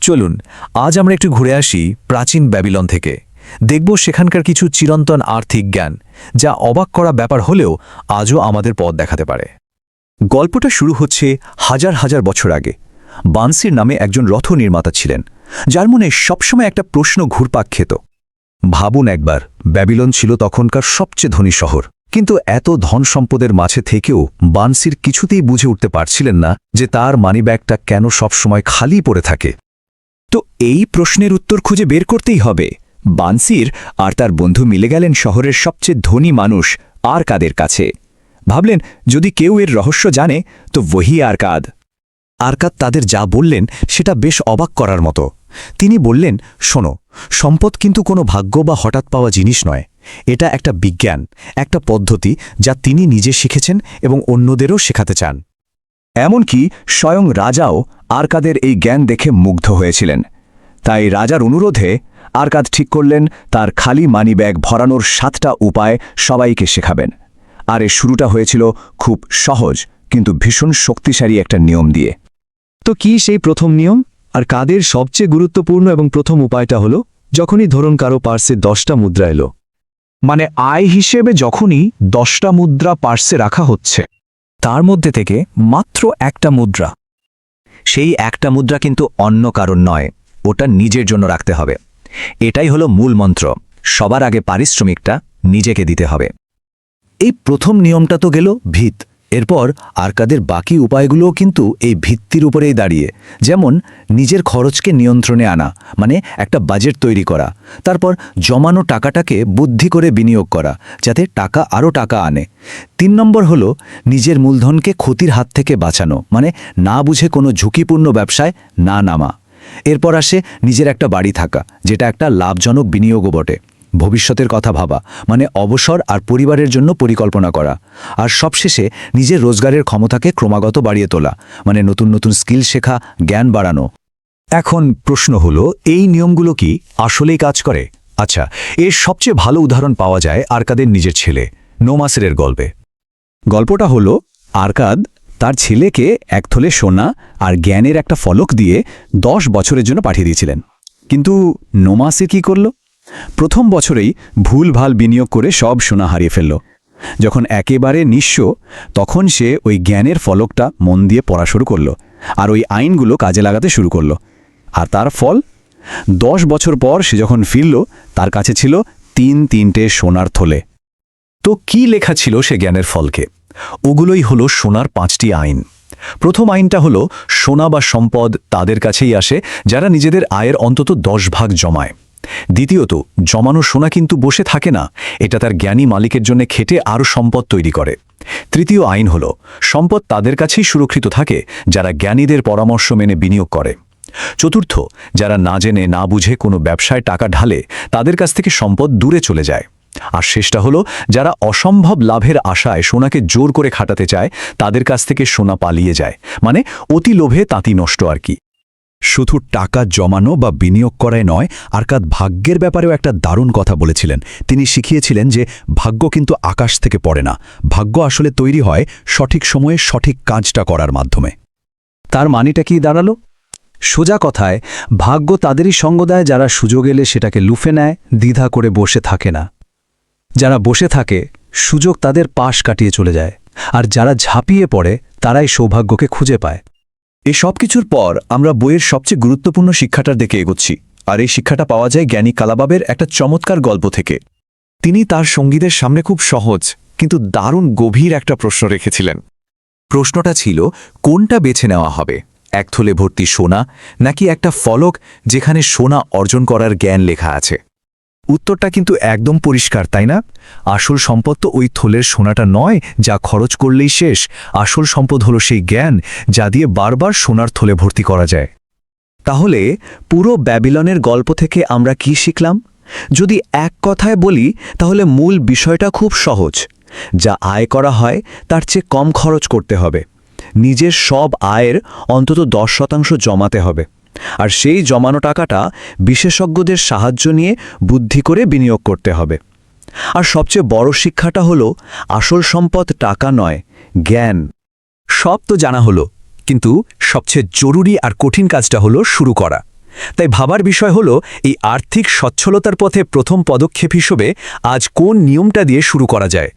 চলুন আজ আমরা একটু ঘুরে আসি প্রাচীন ব্যাবিলন থেকে। দেখব সেখানকার কিছু চিরন্তন আর্থিক জ্ঞান, যা অবাক করা ব্যাপার হলেও আজও আমাদের পথ দেখাতে পারে। গল্পটা শুরু হচ্ছে হাজার হাজার বছর আগে। বানসির নামে একজন রথ নির্মাতা ছিলেন, যার মনে সবসময় একটা প্রশ্ন ঘুরপাক খেত। ভাবুন একবার, ব্যাবিলন ছিল তখনকার সবচেয়ে ধনী শহর, কিন্তু এত ধন সম্পদের মাঝে থেকেও বানসির কিছুতেই বুঝে উঠতে পারছিলেন না যে তার মানিব্যাগটা কেন সবসময় খালি পড়ে থাকে। তো এই প্রশ্নের উত্তর খুঁজে বের করতেই হবে। বানসির আর তার বন্ধু মিলে গেলেন শহরের সবচেয়ে ধনী মানুষ আরকাদের কাছে। ভাবলেন, যদি কেউ এর রহস্য জানে তো ওহি আরকাদ। আরকাদ তাদের যা বললেন সেটা বেশ অবাক করার মতো। তিনি বললেন, শোনো, সম্পদ কিন্তু কোনো ভাগ্য বা হঠাৎ পাওয়া জিনিস নয়। এটা একটা বিজ্ঞান, একটা পদ্ধতি যা তিনি নিজে শিখেছেন এবং অন্যদেরও শেখাতে চান। এমনকি স্বয়ং রাজাও আরকাদের এই জ্ঞান দেখে মুগ্ধ হয়েছিলেন। তাই রাজার অনুরোধে আরকাদ ঠিক করলেন তার খালি মানিব্যাগ ভরানোর 7টা উপায় সবাইকে শেখাবেন। আর এর শুরুটা হয়েছিল খুব সহজ কিন্তু ভীষণ শক্তিশালী একটা নিয়ম দিয়ে। তো কি সেই প্রথম নিয়ম? আর কাদের সবচেয়ে গুরুত্বপূর্ণ এবং প্রথম উপায়টা হলো, যখনই ধরুন কারো পার্সে 10টা মুদ্রা এলো, মানে আয় হিসেবে যখনই 10টা মুদ্রা পার্সে রাখা হচ্ছে, তার মধ্যে থেকে মাত্র একটা মুদ্রা, সেই একটা মুদ্রা কিন্তু অন্য কারণ নয়, ওটা নিজের জন্য রাখতে হবে। এটাই হলো মূল মন্ত্র। সবার আগে পারিশ্রমিকটা নিজেকে দিতে হবে। এই প্রথম নিয়মটা তো গেল ভিত। এরপর আরকাদের বাকি উপায়গুলোও কিন্তু এই ভিত্তির উপরেই দাঁড়িয়ে। যেমন নিজের খরচকে নিয়ন্ত্রণে আনা, মানে একটা বাজেট তৈরি করা। তারপর জমানো টাকাটাকে বুদ্ধি করে বিনিয়োগ করা, যাতে টাকা আরও টাকা আনে। 3 নম্বর হলো নিজের মূলধনকে ক্ষতির হাত থেকে বাঁচানো, মানে না বুঝে কোনো ঝুঁকিপূর্ণ ব্যবসায় না নামা। এরপর আসে নিজের একটা বাড়ি থাকা, যেটা একটা লাভজনক বিনিয়োগও বটে। ভবিষ্যতের কথা ভাবা, মানে অবসর আর পরিবারের জন্য পরিকল্পনা করা। আর সবশেষে নিজের রোজগারের ক্ষমতাকে ক্রমাগত বাড়িয়ে তোলা, মানে নতুন নতুন স্কিল শেখা, জ্ঞান বাড়ানো। এখন প্রশ্ন হলো, এই নিয়মগুলো কি আসলেই কাজ করে? আচ্ছা, এর সবচেয়ে ভালো উদাহরণ পাওয়া যায় আরকাদের নিজের ছেলে নোমাসেরের গল্পে। গল্পটা হলো, আরকাদ তার ছেলেকে এক থলে সোনা আর জ্ঞানের একটা ফলক দিয়ে 10 বছরের জন্য পাঠিয়ে দিয়েছিলেন। কিন্তু নোমাসের কি করল? প্রথম বছরেই ভুলভাল বিনিয়োগ করে সব সোনা হারিয়ে ফেলল। যখন একেবারে নিঃস্ব, তখন সে ওই জ্ঞানের ফলকটা মন দিয়ে পড়া শুরু করল আর ওই আইনগুলো কাজে লাগাতে শুরু করল। আর তার ফল, 10 বছর পর সে যখন ফিরল, তার কাছে ছিল 3টে সোনার থলে। তো কি লেখা ছিল সে জ্ঞানের ফলকে? ওগুলোই হলো সোনার 5টি আইন। প্রথম আইনটা হলো, সোনা বা সম্পদ তাদের কাছেই আসে যারা নিজেদের আয়ের অন্তত 10 ভাগ জমায়। দ্বিতীয়ত, জমানো সোনা কিন্তু বসে থাকে না, এটা তার জ্ঞানী মালিকের জন্য খেটে আরও সম্পদ তৈরি করে। তৃতীয় আইন হলো, সম্পদ তাদের কাছেই সুরক্ষিত থাকে যারা জ্ঞানীদের পরামর্শ মেনে বিনিয়োগ করে। চতুর্থ, যারা না জেনে না বুঝে কোনো ব্যবসায় টাকা ঢালে, তাদের কাছ থেকে সম্পদ দূরে চলে যায়। আর শেষটা হলো, যারা অসম্ভব লাভের আশায় সোনাকে জোর করে খাটাতে চায়, তাদের কাছ থেকে সোনা পালিয়ে যায়। মানে অতি লোভে তাঁতি নষ্ট আর কি। শুধু টাকা জমানো বা বিনিয়োগ করায় নয়, আরকাদ ভাগ্যের ব্যাপারেও একটা দারুণ কথা বলেছিলেন। তিনি শিখিয়েছিলেন যে ভাগ্য কিন্তু আকাশ থেকে পড়ে না, ভাগ্য আসলে তৈরি হয় সঠিক সময়ে সঠিক কাজটা করার মাধ্যমে। তার মানেটা কি দাঁড়ালো? সোজা কথায়, ভাগ্য তাদেরই সঙ্গ দেয় যারা সুযোগ এলে সেটাকে লুফে নেয়, দ্বিধা করে বসে থাকে না। যারা বসে থাকে, সুযোগ তাদের পাশ কাটিয়ে চলে যায়। আর যারা ঝাঁপিয়ে পড়ে, তারাই সৌভাগ্যকে খুঁজে পায়। এই সব কিছুর পর আমরা বইয়ের সবচেয়ে গুরুত্বপূর্ণ শিক্ষাটার দিকে এগোচ্ছি। আর এই শিক্ষাটা পাওয়া যায় জ্ঞানী কালাবাবের একটা চমৎকার গল্প থেকে। তিনি তার সঙ্গীদের সামনে খুব সহজ কিন্তু দারুণ গভীর একটা প্রশ্ন রেখেছিলেন। প্রশ্নটা ছিল, কোনটা বেছে নেওয়া হবে, এক থলে ভর্তি সোনা নাকি একটা ফলক যেখানে সোনা অর্জন করার জ্ঞান লেখা আছে? উত্তরটা কিন্তু একদম পরিষ্কার, তাই না? আসল সম্পদ তো ওই থলের সোনাটা নয় যা খরচ করলেই শেষ। আসল সম্পদ হলো সেই জ্ঞান যা দিয়ে বারবার সোনার থলে ভর্তি করা যায়। তাহলে পুরো ব্যাবিলনের গল্প থেকে আমরা কি শিখলাম? যদি এক কথায় বলি, তাহলে মূল বিষয়টা খুব সহজ। যা আয় করা হয় তার চেয়ে কম খরচ করতে হবে। নিজের সব আয়ের অন্তত 10% জমাতে হবে। আর সেই জমানো টাকাটা বিশেষজ্ঞদের সাহায্য নিয়ে বুদ্ধি করে বিনিয়োগ করতে হবে। আর সবচেয়ে বড় শিক্ষাটা হলো, আসল সম্পদ টাকা নয়, জ্ঞান। সব তো জানা হলো, কিন্তু সবচেয়ে জরুরি আর কঠিন কাজটা হলো শুরু করা। তাই ভাবার বিষয় হলো এই আর্থিক সচ্ছলতার পথে প্রথম পদক্ষেপ হিসেবে আজ কোন নিয়মটা দিয়ে শুরু করা যায়।